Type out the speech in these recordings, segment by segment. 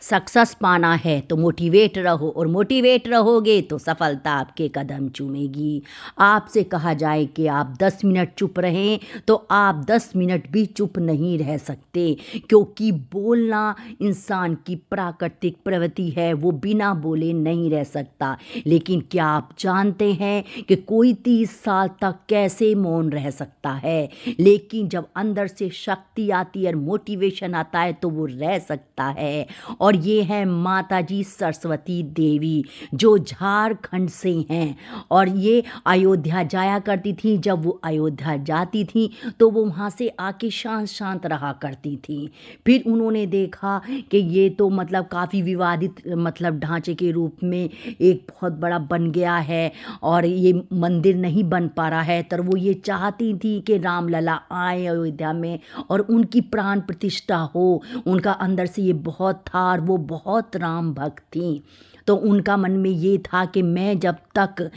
Success पाना है तो मोटिवेट रहो, और मोटिवेट रहोगे तो सफलता आपके कदम चूमेगी। आपसे कहा जाए कि आप 10 मिनट चुप रहें तो आप 10 मिनट भी चुप नहीं रह सकते, क्योंकि बोलना इंसान की प्राकृतिक प्रवृत्ति है, वो बिना बोले नहीं रह सकता। लेकिन क्या आप जानते हैं कि कोई 30 साल तक कैसे मौन रह सकता है? लेकिन जब अंदर से शक्ति आती है और मोटिवेशन आता है तो वो रह सकता है। और ये है माता जी सरस्वती देवी, जो झारखंड से हैं, और ये अयोध्या जाया करती थी। जब वो अयोध्या जाती थी तो वो वहाँ से आके शांत शांत रहा करती थी। फिर उन्होंने देखा कि ये तो मतलब काफ़ी विवादित मतलब ढांचे के रूप में एक बहुत बड़ा बन गया है और ये मंदिर नहीं बन पा रहा है, तो वो ये चाहती थी कि रामलला आए अयोध्या में और उनकी प्राण प्रतिष्ठा हो। उनका अंदर से ये बहुत था और वो बहुत राम भक्त थी। तो उनका मन में ये था कि मैं जब तक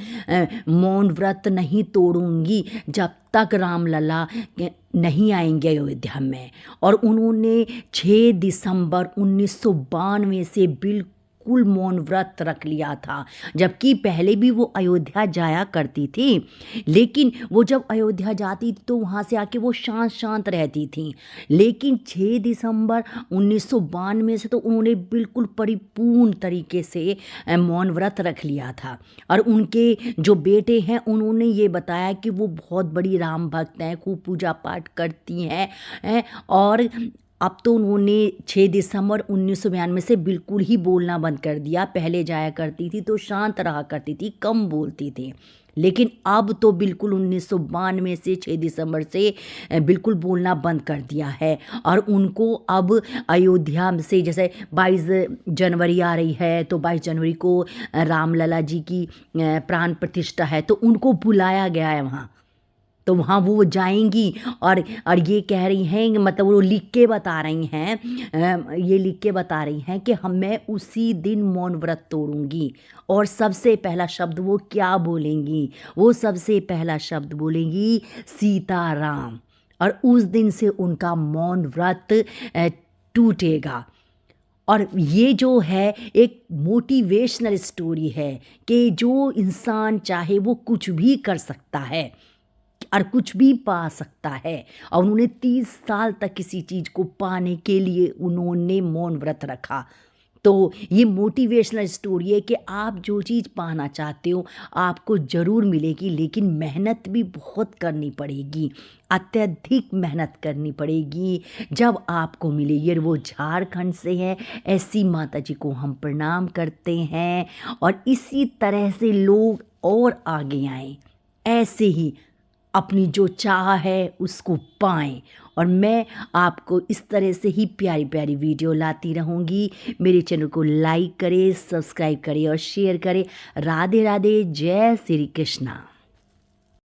मौन व्रत नहीं तोड़ूंगी, जब तक रामलला नहीं आएंगे अयोध्या में। और उन्होंने 6 दिसंबर 1992 से बिल्कुल मौन व्रत रख लिया था, जबकि पहले भी वो अयोध्या जाया करती थी। लेकिन वो जब अयोध्या जाती थी तो वहाँ से आके वो शांत शांत रहती थी। लेकिन 6 दिसंबर 1992 से तो उन्होंने बिल्कुल परिपूर्ण तरीके से मौन व्रत रख लिया था। और उनके जो बेटे हैं उन्होंने ये बताया कि वो बहुत बड़ी राम भक्त हैं, खूब पूजा पाठ करती हैं। और अब तो उन्होंने 6 दिसंबर 1992 से बिल्कुल ही बोलना बंद कर दिया। पहले जाया करती थी तो शांत रहा करती थी, कम बोलती थी। लेकिन अब तो बिल्कुल 1992 से 6 दिसंबर से बिल्कुल बोलना बंद कर दिया है। और उनको अब अयोध्या से, जैसे 22 जनवरी आ रही है तो 22 जनवरी को रामलला जी की प्राण प्रतिष्ठा है, तो उनको बुलाया गया है वहाँ। तो वहाँ वो जाएंगी और ये कह रही हैं, मतलब वो लिख के बता रही हैं, ये लिख के बता रही हैं कि मैं उसी दिन मौन व्रत तोड़ूंगी। और सबसे पहला शब्द वो क्या बोलेंगी? वो सबसे पहला शब्द बोलेंगी सीताराम। और उस दिन से उनका मौन व्रत टूटेगा। और ये जो है एक मोटिवेशनल स्टोरी है कि जो इंसान चाहे वो कुछ भी कर सकता है और कुछ भी पा सकता है। और उन्होंने 30 साल तक किसी चीज़ को पाने के लिए उन्होंने मौन व्रत रखा। तो ये मोटिवेशनल स्टोरी है कि आप जो चीज़ पाना चाहते हो आपको ज़रूर मिलेगी, लेकिन मेहनत भी बहुत करनी पड़ेगी, अत्यधिक मेहनत करनी पड़ेगी जब आपको मिलेगी। और वो झारखंड से है, ऐसी माता जी को हम प्रणाम करते हैं। और इसी तरह से लोग और आगे आएँ, ऐसे ही अपनी जो चाह है उसको पाएं। और मैं आपको इस तरह से ही प्यारी प्यारी वीडियो लाती रहूँगी। मेरे चैनल को लाइक करें, सब्सक्राइब करें और शेयर करें। राधे राधे, जय श्री कृष्णा।